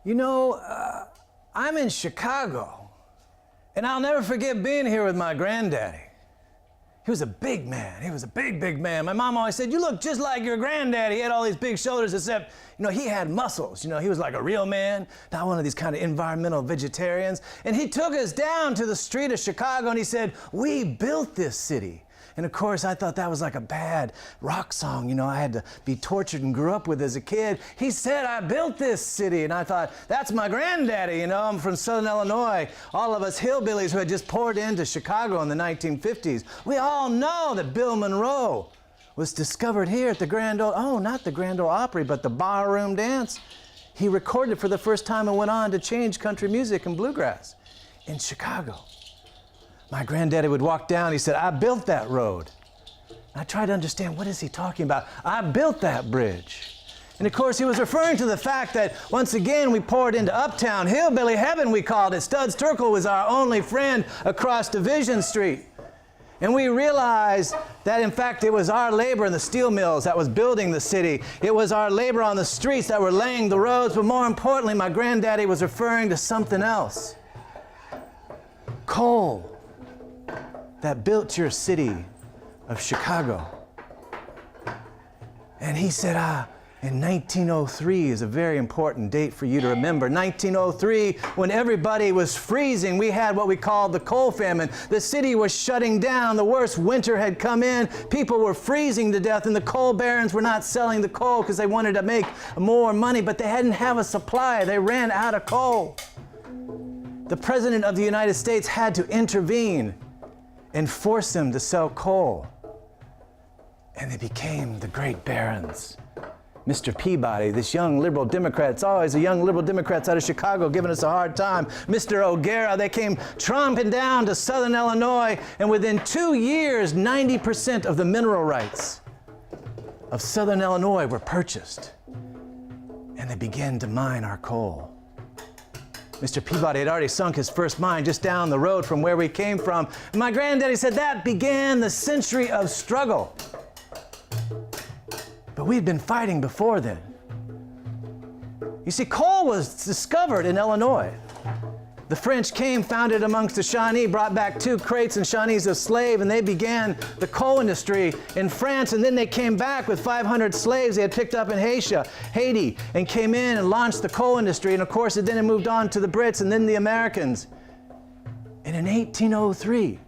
You know, I'm in Chicago, and I'll never forget being here with my granddaddy. He was a big man. He was a big, big man. My mom always said, you look just like your granddaddy. He had all these big shoulders, except, you know, he had muscles. You know, he was like a real man, not one of these kind of environmental vegetarians. And he took us down to the street of Chicago, and he said, we built this city. And of course, I thought that was like a bad rock song, you know, I had to be tortured and grew up with as a kid. He said, I built this city. And I thought, that's my granddaddy, you know, I'm from Southern Illinois. All of us hillbillies who had just poured into Chicago in the 1950s. We all know that Bill Monroe was discovered here at the not the Grand Ole Opry, but the Barroom Dance. He recorded it for the first time and went on to change country music and bluegrass in Chicago. My granddaddy would walk down, he said, I built that road. And I tried to understand, what is he talking about? I built that bridge. And of course, he was referring to the fact that once again, we poured into uptown, hillbilly heaven we called it. Studs Terkel was our only friend across Division Street. And we realized that in fact, it was our labor in the steel mills that was building the city. It was our labor on the streets that were laying the roads, but more importantly, my granddaddy was referring to something else. Coal. That built your city of Chicago. And he said, in 1903 is a very important date for you to remember. 1903, when everybody was freezing, we had what we called the coal famine. The city was shutting down. The worst winter had come in. People were freezing to death, and the coal barons were not selling the coal because they wanted to make more money, but they hadn't have a supply. They ran out of coal. The President of the United States had to intervene and force them to sell coal. And they became the great barons. Mr. Peabody, this young liberal Democrat, it's always the young liberal Democrats out of Chicago giving us a hard time. Mr. O'Gara, they came tromping down to Southern Illinois, and within 2 years, 90% of the mineral rights of Southern Illinois were purchased. And they began to mine our coal. Mr. Peabody had already sunk his first mine just down the road from where we came from. And my granddaddy said that began the century of struggle. But we'd been fighting before then. You see, coal was discovered in Illinois. The French came, found it amongst the Shawnee, brought back 2 crates and Shawnees of slave, and they began the coal industry in France. And then they came back with 500 slaves they had picked up in Haiti, and came in and launched the coal industry. And of course, then it moved on to the Brits and then the Americans. And in 1803,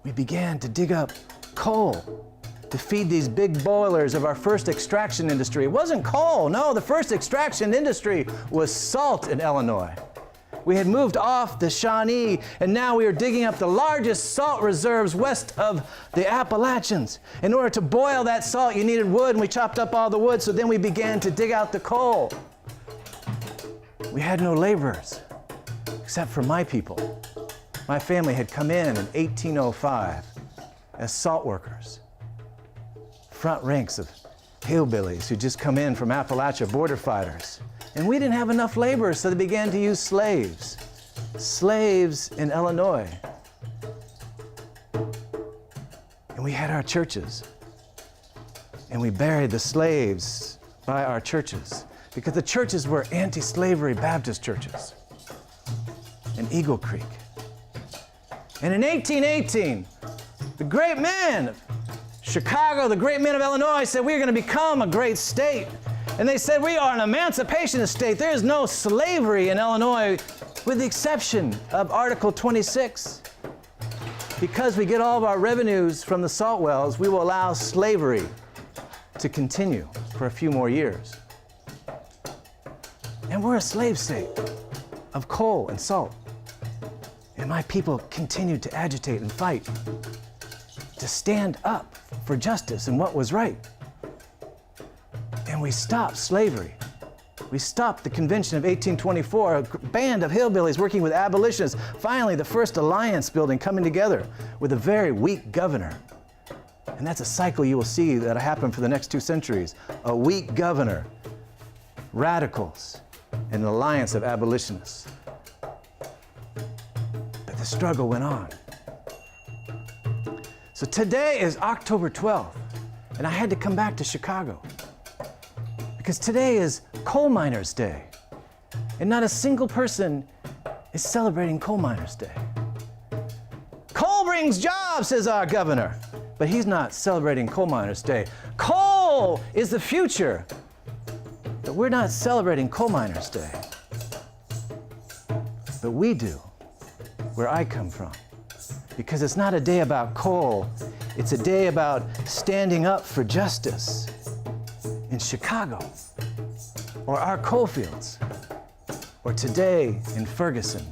we began to dig up coal to feed these big boilers of our first extraction industry. It wasn't coal, no, the first extraction industry was salt in Illinois. We had moved off the Shawnee, and now we were digging up the largest salt reserves west of the Appalachians. In order to boil that salt, you needed wood, and we chopped up all the wood, so then we began to dig out the coal. We had no laborers, except for my people. My family had come in 1805 as salt workers. Front ranks of hillbillies who just come in from Appalachia, border fighters. And we didn't have enough laborers, so they began to use slaves. Slaves in Illinois. And we had our churches. And we buried the slaves by our churches, because the churches were anti-slavery Baptist churches in Eagle Creek. And in 1818, the great men of Chicago, the great men of Illinois, said we're going to become a great state. And they said we are an emancipationist state. There is no slavery in Illinois, with the exception of Article 26. Because we get all of our revenues from the salt wells, we will allow slavery to continue for a few more years. And we're a slave state of coal and salt. And my people continued to agitate and fight, to stand up for justice and what was right. And we stopped slavery. We stopped the Convention of 1824, a band of hillbillies working with abolitionists. Finally, the first alliance building coming together with a very weak governor. And that's a cycle you will see that'll happen for the next 2 centuries. A weak governor, radicals, and an alliance of abolitionists. But the struggle went on. So today is October 12th, and I had to come back to Chicago because today is Coal Miners' Day. And not a single person is celebrating Coal Miners' Day. Coal brings jobs, says our governor. But he's not celebrating Coal Miners' Day. Coal is the future. But we're not celebrating Coal Miners' Day. But we do, where I come from. Because it's not a day about coal, it's a day about standing up for justice in Chicago, or our coal fields, or today in Ferguson.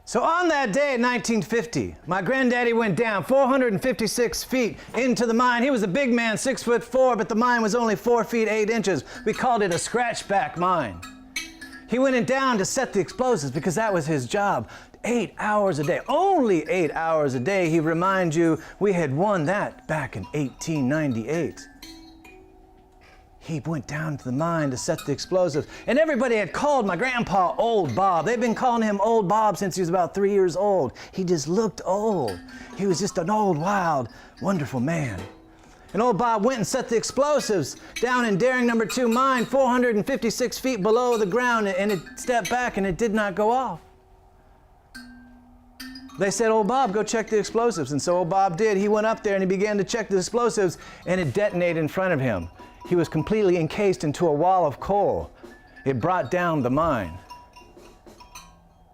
So on that day in 1950, my granddaddy went down 456 feet into the mine. He was a big man, 6'4", but the mine was only 4 feet 8 inches. We called it a scratchback mine. He went down to set the explosives because that was his job. 8 hours a day, only 8 hours a day. He reminds you we had won that back in 1898. He went down to the mine to set the explosives, and everybody had called my grandpa Old Bob. They've been calling him Old Bob since he was about 3 years old. He just looked old. He was just an old, wild, wonderful man. And Old Bob went and set the explosives down in Daring No. 2 mine, 456 feet below the ground, and it stepped back and it did not go off. They said, Old Bob, go check the explosives. And so Old Bob did. He went up there and he began to check the explosives, and it detonated in front of him. He was completely encased into a wall of coal. It brought down the mine.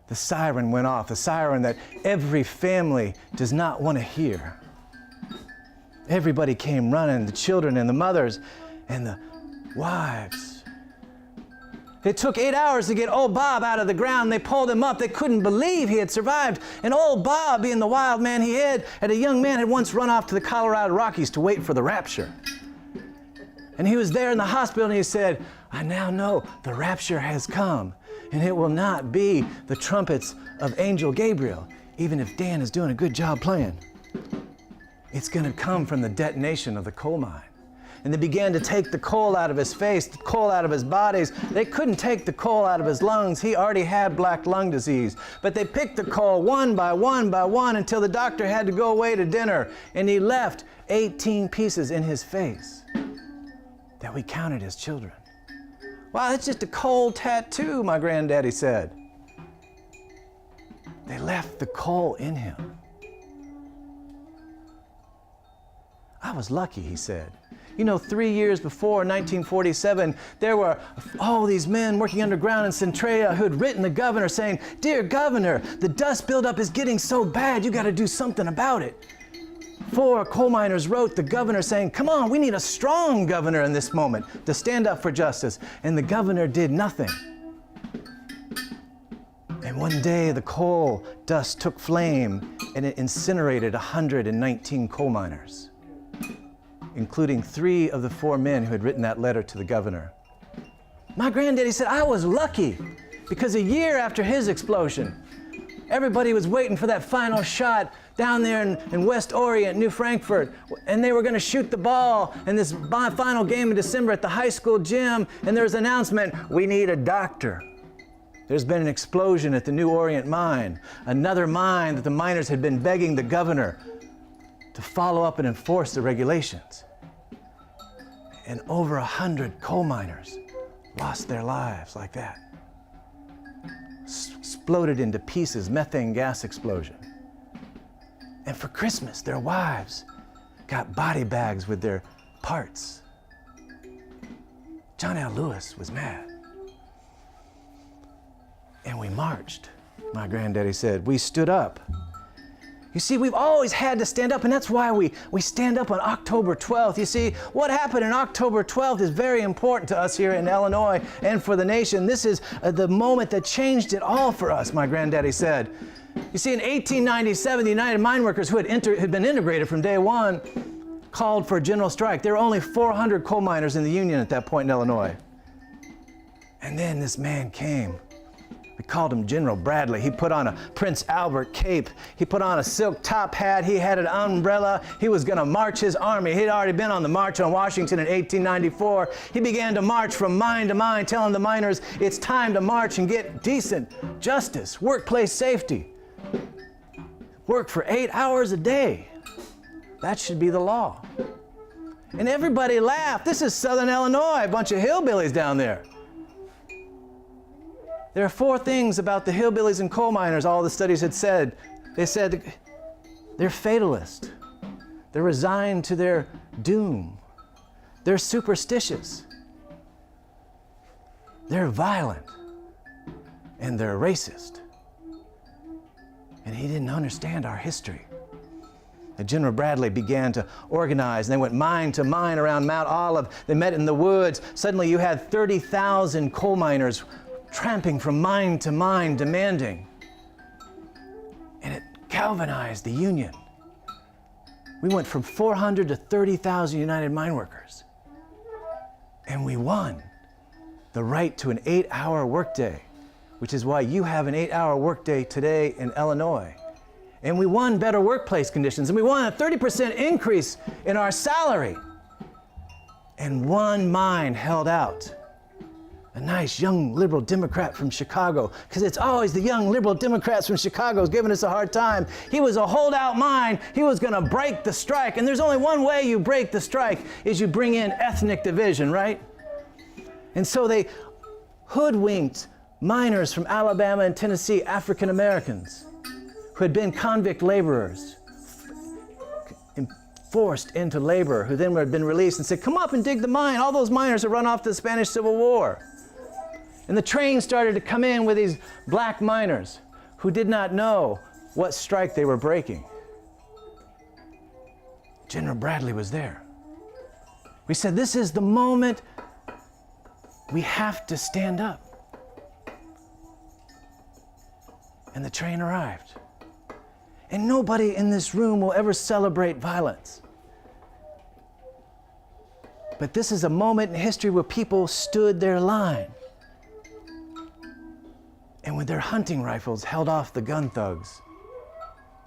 The siren went off, the siren that every family does not want to hear. Everybody came running, the children and the mothers and the wives. It took 8 hours to get Old Bob out of the ground. They pulled him up. They couldn't believe he had survived. And Old Bob, being the wild man he had, and a young man had once run off to the Colorado Rockies to wait for the rapture. And he was there in the hospital and he said, I now know the rapture has come, and it will not be the trumpets of Angel Gabriel, even if Dan is doing a good job playing. It's going to come from the detonation of the coal mine. And they began to take the coal out of his face, the coal out of his bodies. They couldn't take the coal out of his lungs. He already had black lung disease. But they picked the coal one by one by one until the doctor had to go away to dinner. And he left 18 pieces in his face that we counted as children. Wow, that's just a coal tattoo, my granddaddy said. They left the coal in him. I was lucky, he said. You know, 3 years before, 1947, there were all these men working underground in Centralia who had written the governor saying, Dear Governor, the dust buildup is getting so bad, you got to do something about it. 4 coal miners wrote the governor saying, come on, we need a strong governor in this moment to stand up for justice. And the governor did nothing. And one day the coal dust took flame and it incinerated 119 coal miners. including 3 of the 4 men who had written that letter to the governor. My granddaddy said, I was lucky because a year after his explosion, everybody was waiting for that final shot down there in West Orient, New Frankfurt, and they were going to shoot the ball in this final game in December at the high school gym, and there was an announcement, we need a doctor. There's been an explosion at the New Orient mine, another mine that the miners had been begging the governor to follow up and enforce the regulations. And over 100 coal miners lost their lives like that. Exploded into pieces, methane gas explosion. And for Christmas, their wives got body bags with their parts. John L. Lewis was mad. And we marched, my granddaddy said. We stood up. You see, we've always had to stand up, and that's why we stand up on October 12th. You see, what happened on October 12th is very important to us here in Illinois and for the nation. This is the moment that changed it all for us, my granddaddy said. You see, in 1897, the United Mine Workers, who had been integrated from day one, called for a general strike. There were only 400 coal miners in the Union at that point in Illinois. And then this man came. We called him General Bradley. He put on a Prince Albert cape. He put on a silk top hat. He had an umbrella. He was going to march his army. He'd already been on the march on Washington in 1894. He began to march from mine to mine, telling the miners, it's time to march and get decent justice, workplace safety. Work for 8 hours a day. That should be the law. And everybody laughed. This is Southern Illinois, a bunch of hillbillies down there. There are 4 things about the hillbillies and coal miners all the studies had said. They said they're fatalist. They're resigned to their doom. They're superstitious. They're violent. And they're racist. And he didn't understand our history. And General Bradley began to organize, and they went mine to mine around Mount Olive. They met in the woods. Suddenly you had 30,000 coal miners tramping from mine to mine, demanding. And it galvanized the Union. We went from 400 to 30,000 United Mine Workers. And we won the right to an 8-hour workday, which is why you have an 8-hour workday today in Illinois. And we won better workplace conditions, and we won a 30% increase in our salary. And one mine held out. A nice young liberal Democrat from Chicago, because it's always the young liberal Democrats from Chicago who's giving us a hard time. He was a holdout mine. He was going to break the strike. And there's only one way you break the strike, is you bring in ethnic division, right? And so they hoodwinked miners from Alabama and Tennessee, African Americans, who had been convict laborers, forced into labor, who then had been released, and said, come up and dig the mine. All those miners have run off to the Spanish Civil War. And the train started to come in with these black miners who did not know what strike they were breaking. General Bradley was there. We said, this is the moment we have to stand up. And the train arrived. And nobody in this room will ever celebrate violence. But this is a moment in history where people stood their line and with their hunting rifles held off the gun thugs.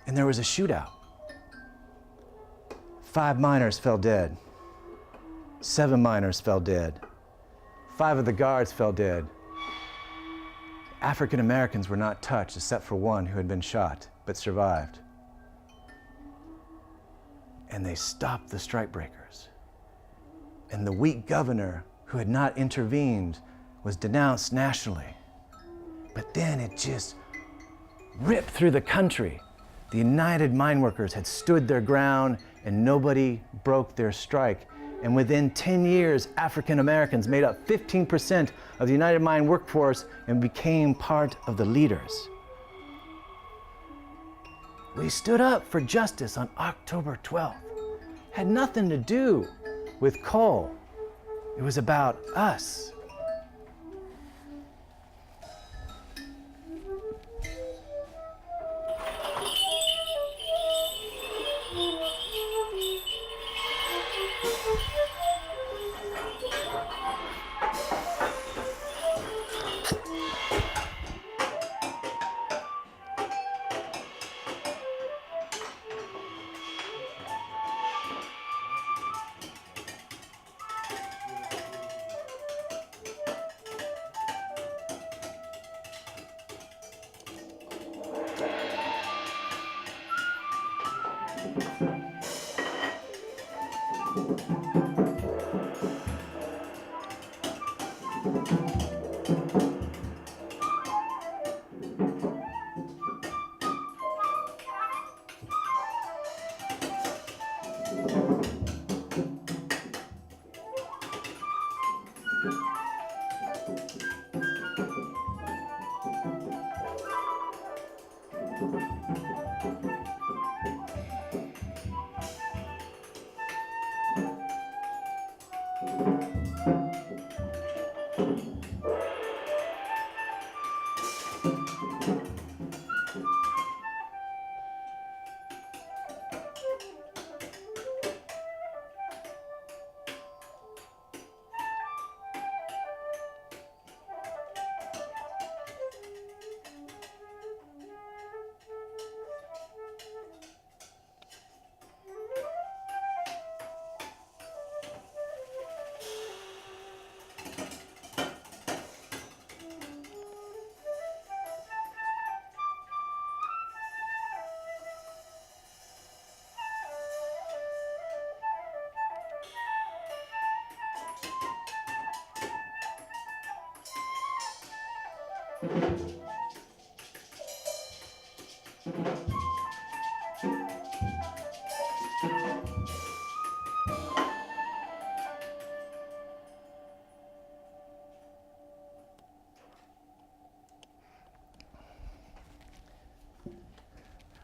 And there was a shootout. 5 miners fell dead. 7 miners fell dead. 5 of the guards fell dead. African Americans were not touched except for one who had been shot but survived. And they stopped the strikebreakers. And the weak governor who had not intervened was denounced nationally. But then it just ripped through the country. The United Mine Workers had stood their ground and nobody broke their strike. And within 10 years, African Americans made up 15% of the United Mine workforce and became part of the leaders. We stood up for justice on October 12th. Had nothing to do with coal. It was about us.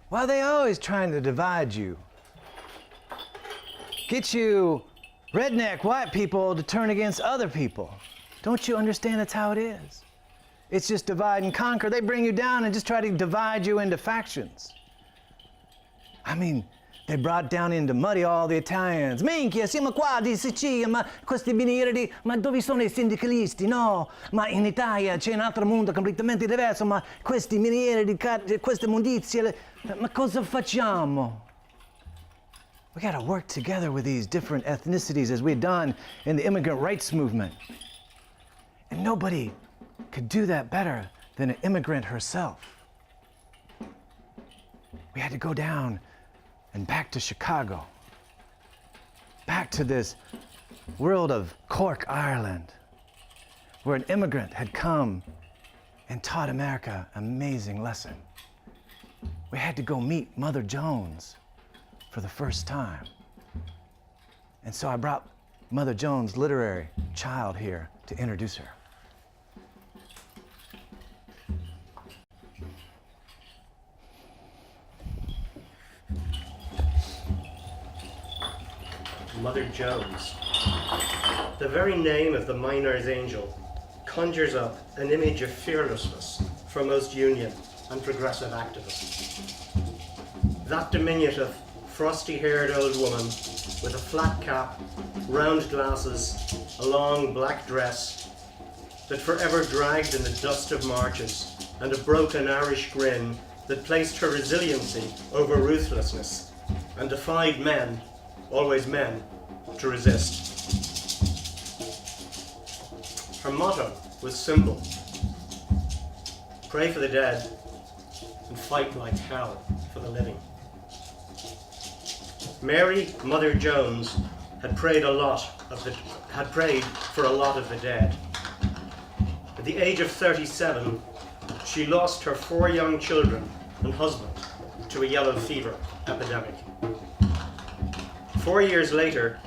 Why are they always trying to divide you? Get you redneck white people to turn against other people. Don't you understand that's how it is? It's just divide and conquer. They bring you down and just try to divide you into factions. I mean, they brought down into Muddy all the Italians. Minchia, siamo qua di Sicilia, ma questi minieri, ma dove sono i sindacalisti? No, ma in Italia c'è un altro mondo completamente diverso, ma questi minieri, queste immondizie, ma cosa facciamo? We got to work together with these different ethnicities as we've done in the immigrant rights movement. And nobody could do that better than an immigrant herself. We had to go down and back to Chicago, back to this world of Cork, Ireland, where an immigrant had come and taught America an amazing lesson. We had to go meet Mother Jones for the first time. And so I brought Mother Jones' literary child here to introduce her. Mother Jones. The very name of the miner's angel conjures up an image of fearlessness for most union and progressive activists. That diminutive, frosty-haired old woman with a flat cap, round glasses, a long black dress that forever dragged in the dust of marches, and a broken Irish grin that placed her resiliency over ruthlessness and defied men, always men, to resist. Her motto was simple: pray for the dead and fight like hell for the living. Mary, Mother Jones, had prayed for a lot of the dead. At the age of 37, she lost her 4 young children and husband to a yellow fever epidemic. 4 years later,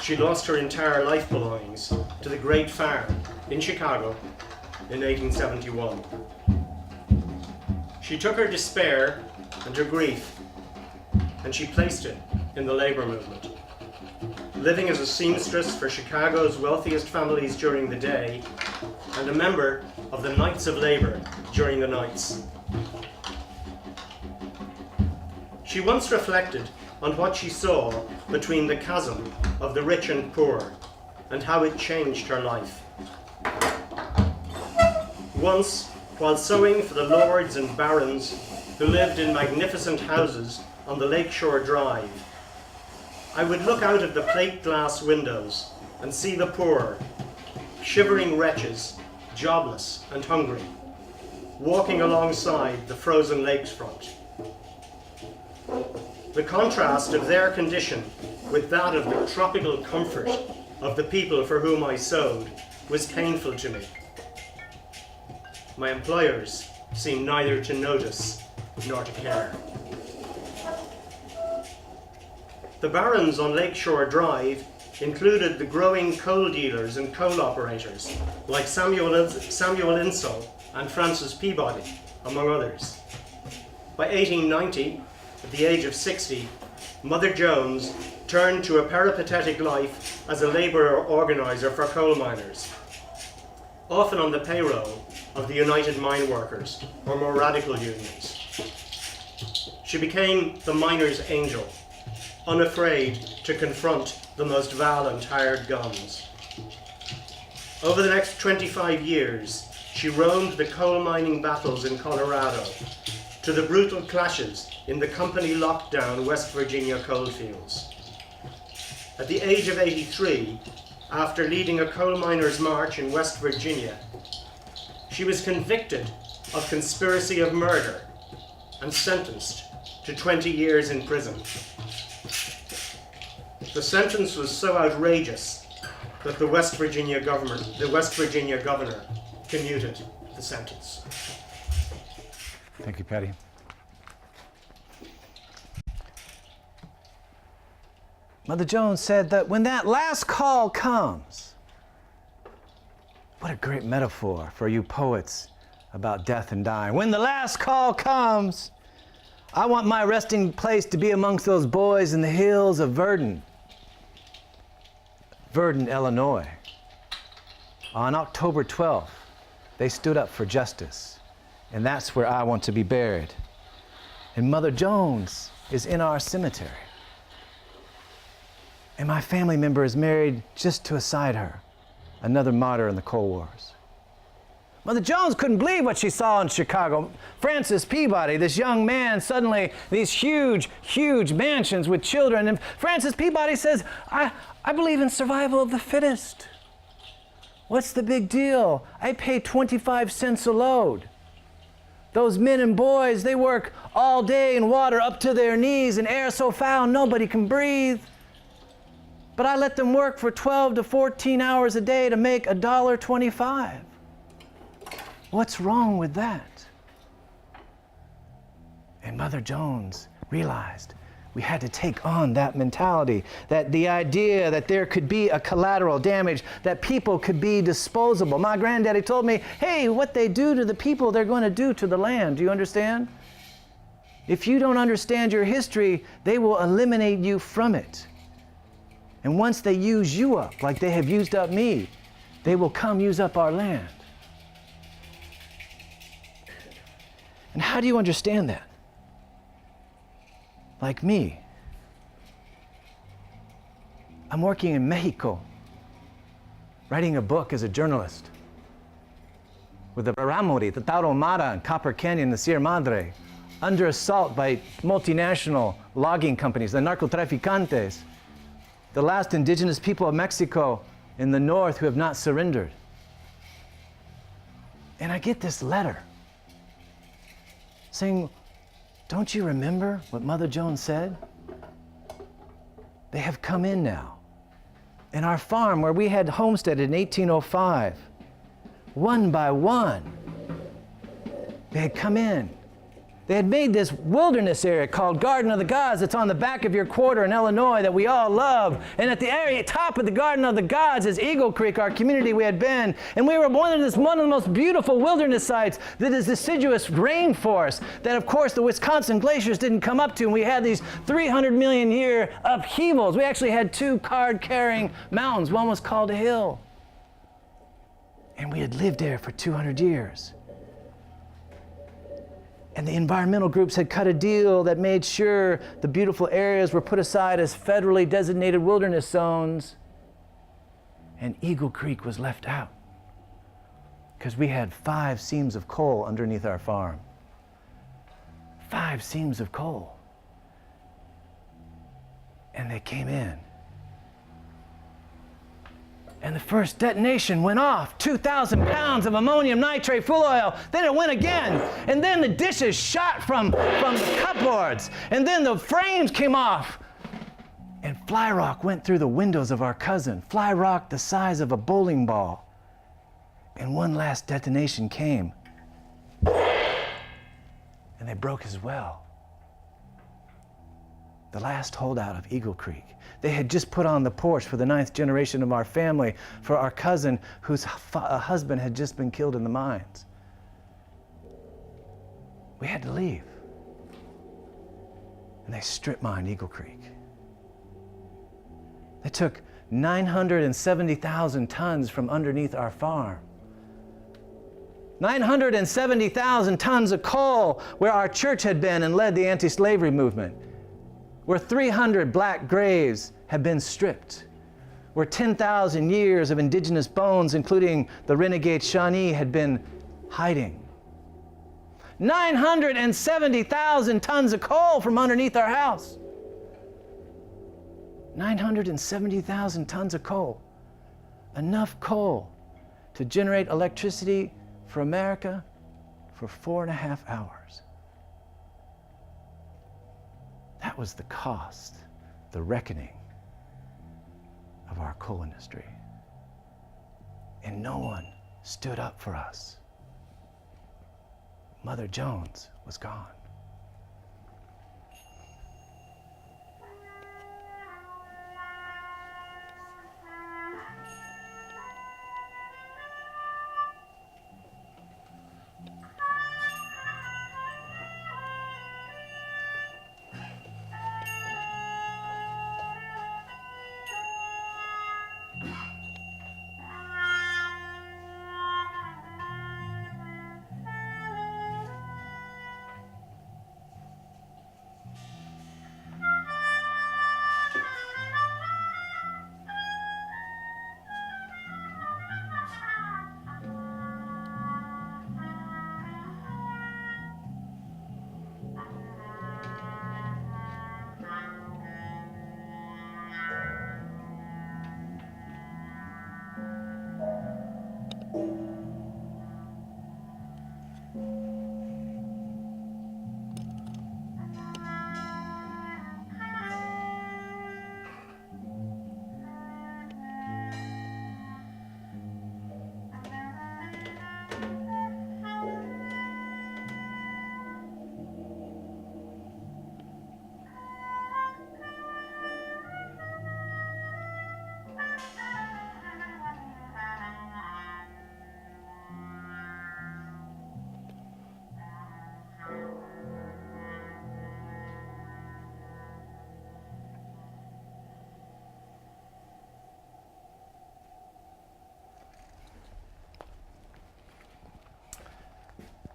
she lost her entire life belongings to the Great Farm in Chicago in 1871. She took her despair and her grief and she placed it in the labor movement. Living as a seamstress for Chicago's wealthiest families during the day and a member of the Knights of Labor during the nights. She once reflected on what she saw between the chasm of the rich and poor and how it changed her life. Once, while sewing for the lords and barons who lived in magnificent houses on the Lakeshore Drive, I would look out of the plate glass windows and see the poor, shivering wretches, jobless and hungry, walking alongside the frozen lakesfront. The contrast of their condition with that of the tropical comfort of the people for whom I sewed was painful to me. My employers seemed neither to notice nor to care. The barons on Lakeshore Drive included the growing coal dealers and coal operators like Samuel Insull and Francis Peabody, among others. By 1890, at the age of 60, Mother Jones turned to a peripatetic life as a labourer organiser for coal miners, often on the payroll of the United Mine Workers, or more radical unions. She became the miner's angel, unafraid to confront the most violent hired guns. Over the next 25 years, she roamed the coal mining battles in Colorado, to the brutal clashes in the company lockdown West Virginia coalfields. At the age of 83, after leading a coal miners' march in West Virginia, she was convicted of conspiracy of murder and sentenced to 20 years in prison. The sentence was so outrageous that the West Virginia governor commuted the sentence. Thank you, Paddy. Mother Jones said that when that last call comes, what a great metaphor for you poets about death and dying. When the last call comes, I want my resting place to be amongst those boys in the hills of Verdun, Illinois. On October 12th, they stood up for justice, and that's where I want to be buried. And Mother Jones is in our cemetery. And my family member is married just to beside her, another martyr in the Cold Wars. Mother Jones couldn't believe what she saw in Chicago. Francis Peabody, this young man, suddenly these huge, huge mansions with children. And Francis Peabody says, I believe in survival of the fittest. What's the big deal? I pay 25 cents a load. Those men and boys, they work all day in water up to their knees in air so foul nobody can breathe. But I let them work for 12 to 14 hours a day to make $1.25. What's wrong with that? And Mother Jones realized we had to take on that mentality, that the idea that there could be a collateral damage, that people could be disposable. My granddaddy told me, hey, what they do to the people, they're going to do to the land. Do you understand? If you don't understand your history, they will eliminate you from it. And once they use you up, like they have used up me, they will come use up our land. And how do you understand that? Like me. I'm working in Mexico, writing a book as a journalist with the Raramuri, the Tarahumara, and Copper Canyon, the Sierra Madre, under assault by multinational logging companies, the narcotraficantes, the last indigenous people of Mexico in the north who have not surrendered. And I get this letter saying, don't you remember what Mother Jones said? They have come in now. In our farm where we had homesteaded in 1805, one by one, they had come in. They had made this wilderness area called Garden of the Gods that's on the back of your quarter in Illinois that we all love. And at the area top of the Garden of the Gods is Eagle Creek, our community we had been. And we were one of the most beautiful wilderness sites that is deciduous rainforest that, of course, the Wisconsin glaciers didn't come up to. And we had these 300 million year upheavals. We actually had two card-carrying mountains. One was called a hill. And we had lived there for 200 years. And the environmental groups had cut a deal that made sure the beautiful areas were put aside as federally designated wilderness zones. And Eagle Creek was left out because we had 5 seams of coal underneath our farm. 5 seams of coal. And they came in. And the first detonation went off, 2,000 pounds of ammonium nitrate fuel oil. Then it went again. And then the dishes shot from the cupboards. And then the frames came off. And fly rock went through the windows of our cousin, fly rock the size of a bowling ball. And one last detonation came. And they broke his well. The last holdout of Eagle Creek. They had just put on the porch for the 9th generation of our family for our cousin whose husband had just been killed in the mines. We had to leave. And they strip mined Eagle Creek. They took 970,000 tons from underneath our farm. 970,000 tons of coal where our church had been and led the anti-slavery movement. Where 300 black graves had been stripped. Where 10,000 years of indigenous bones, including the renegade Shawnee, had been hiding. 970,000 tons of coal from underneath our house. 970,000 tons of coal. Enough coal to generate electricity for America for 4.5 hours. That was the cost, the reckoning of our coal industry. And no one stood up for us. Mother Jones was gone.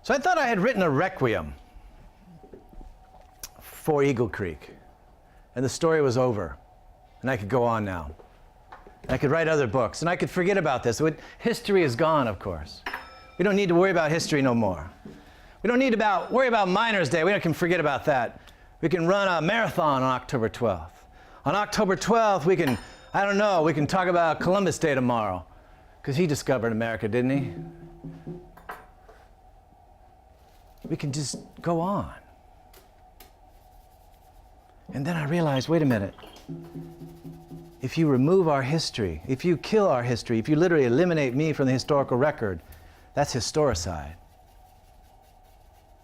So I thought I had written a requiem for Eagle Creek, and the story was over, and I could go on now. And I could write other books, and I could forget about this. History is gone, of course. We don't need to worry about history no more. We don't need to worry about Miners' Day. We can forget about that. We can run a marathon on October 12th. On October 12th, we can talk about Columbus Day tomorrow, because he discovered America, didn't he? We can just go on. And then I realized, wait a minute. If you remove our history, if you kill our history, if you literally eliminate me from the historical record, that's historicide.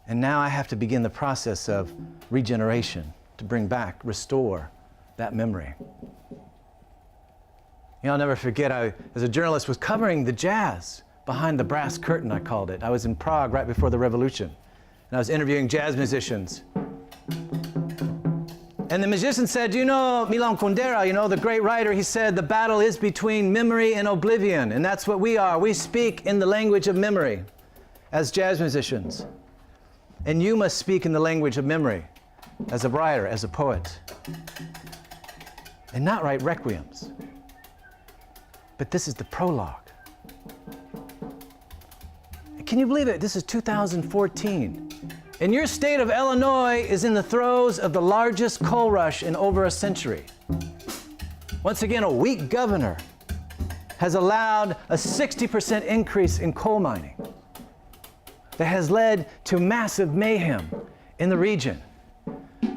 And now I have to begin the process of regeneration to bring back, restore that memory. I'll never forget, I, as a journalist, was covering the jazz behind the brass curtain, I called it. I was in Prague right before the revolution. And I was interviewing jazz musicians. And the musician said, Milan Kundera, the great writer, he said, the battle is between memory and oblivion. And that's what we are. We speak in the language of memory as jazz musicians. And you must speak in the language of memory as a writer, as a poet. And not write requiems. But this is the prologue. Can you believe it? This is 2014. And your state of Illinois is in the throes of the largest coal rush in over a century. Once again, a weak governor has allowed a 60% increase in coal mining that has led to massive mayhem in the region.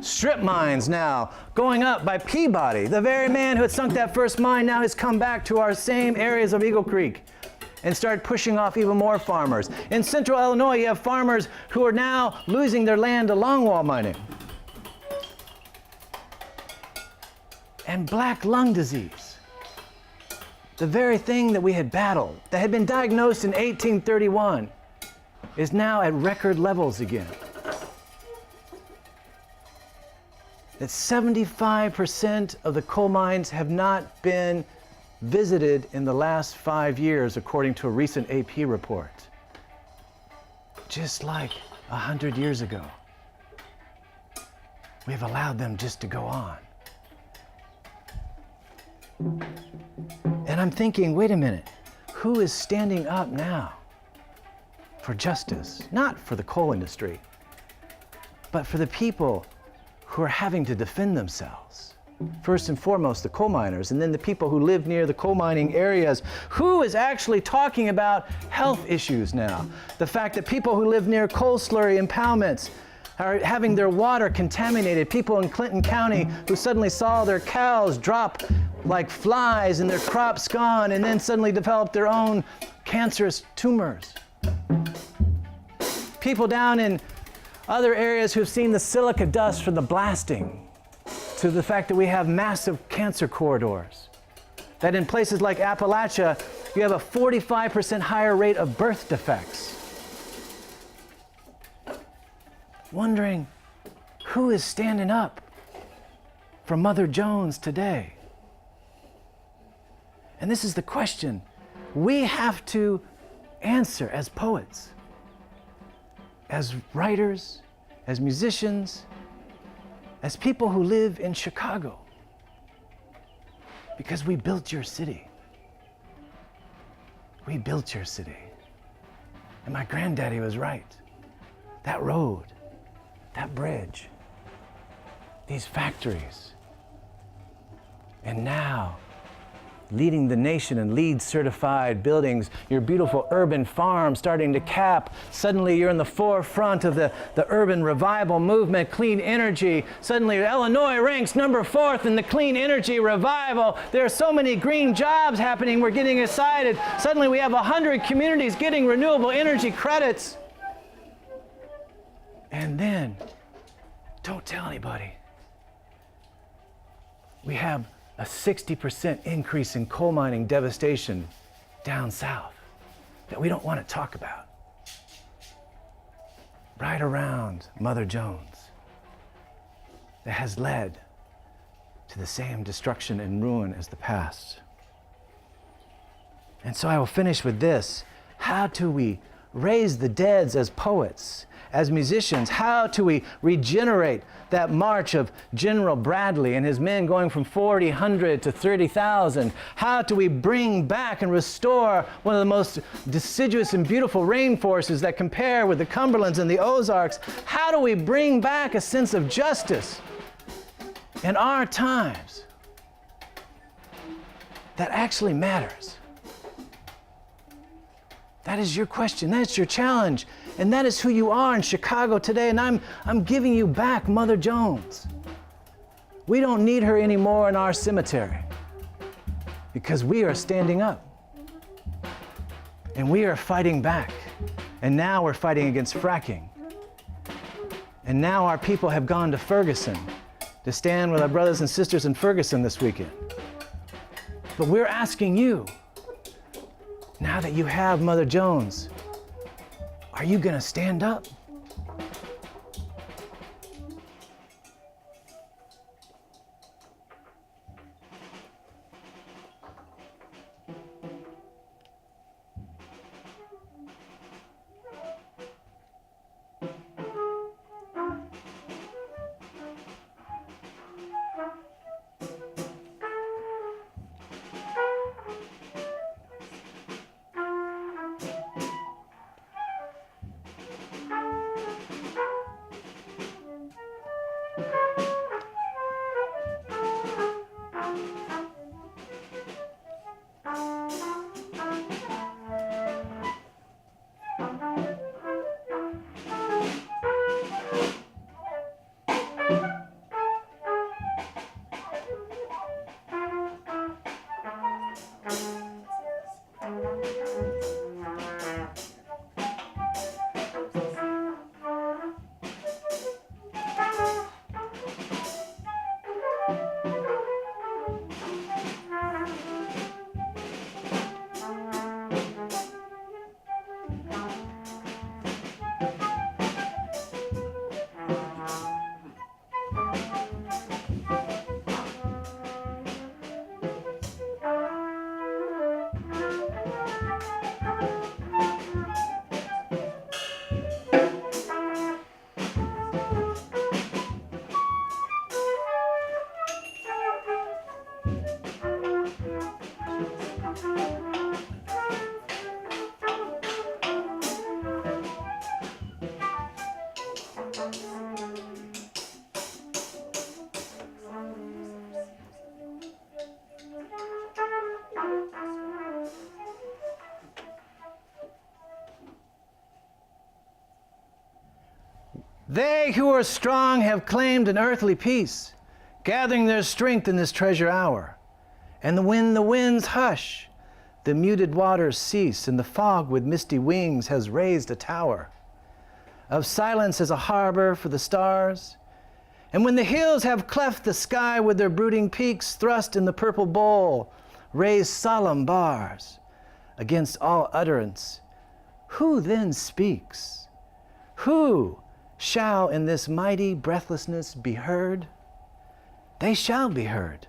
Strip mines now going up by Peabody. The very man who had sunk that first mine now has come back to our same areas of Eagle Creek and started pushing off even more farmers. In central Illinois, you have farmers who are now losing their land to longwall mining. And black lung disease, the very thing that we had battled, that had been diagnosed in 1831, is now at record levels again. That 75% of the coal mines have not been visited in the last 5 years, according to a recent AP report. Just like 100 years ago. We've allowed them just to go on. And I'm thinking, wait a minute, who is standing up now for justice? Not for the coal industry, but for the people who are having to defend themselves. First and foremost, the coal miners, and then the people who live near the coal mining areas. Who is actually talking about health issues now? The fact that people who live near coal slurry impoundments are having their water contaminated. People in Clinton County who suddenly saw their cows drop like flies and their crops gone, and then suddenly developed their own cancerous tumors. People down in other areas who've seen the silica dust from the blasting, to the fact that we have massive cancer corridors. That in places like Appalachia, you have a 45% higher rate of birth defects. Wondering who is standing up for Mother Jones today? And this is the question we have to answer as poets, as writers, as musicians, as people who live in Chicago, because we built your city. We built your city. And my granddaddy was right. That road, that bridge, these factories, and now leading the nation in LEED certified buildings, your beautiful urban farm starting to cap. Suddenly you're in the forefront of the urban revival movement, clean energy. Suddenly Illinois ranks number 4th in the clean energy revival. There are so many green jobs happening, we're getting excited. Suddenly we have 100 communities getting renewable energy credits. And then, don't tell anybody, we have a 60% increase in coal mining devastation down south that we don't want to talk about. Right around Mother Jones, that has led to the same destruction and ruin as the past. And so I will finish with this. How do we raise the dead as poets, as musicians? How do we regenerate that march of General Bradley and his men going from 4,000 to 30,000? How do we bring back and restore one of the most deciduous and beautiful rainforests that compare with the Cumberlands and the Ozarks? How do we bring back a sense of justice in our times that actually matters? That is your question, that's your challenge, and that is who you are in Chicago today, and I'm giving you back Mother Jones. We don't need her anymore in our cemetery because we are standing up and we are fighting back, and now we're fighting against fracking. And now our people have gone to Ferguson to stand with our brothers and sisters in Ferguson this weekend. But we're asking you, now that you have Mother Jones, are you going to stand up? They who are strong have claimed an earthly peace, gathering their strength in this treasure hour. And when the winds hush, the muted waters cease, and the fog with misty wings has raised a tower of silence as a harbor for the stars. And when the hills have cleft the sky with their brooding peaks thrust in the purple bowl, raise solemn bars against all utterance, who then speaks? Who shall in this mighty breathlessness be heard? They shall be heard.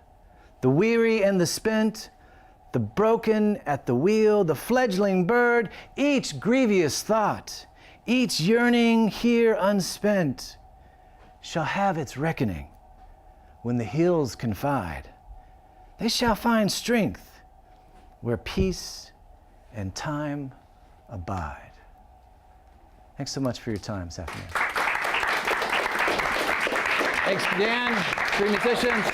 The weary and the spent, the broken at the wheel, the fledgling bird, each grievous thought, each yearning here unspent, shall have its reckoning when the hills confide. They shall find strength where peace and time abide. Thanks so much for your time this afternoon. Thanks, Dan, three musicians.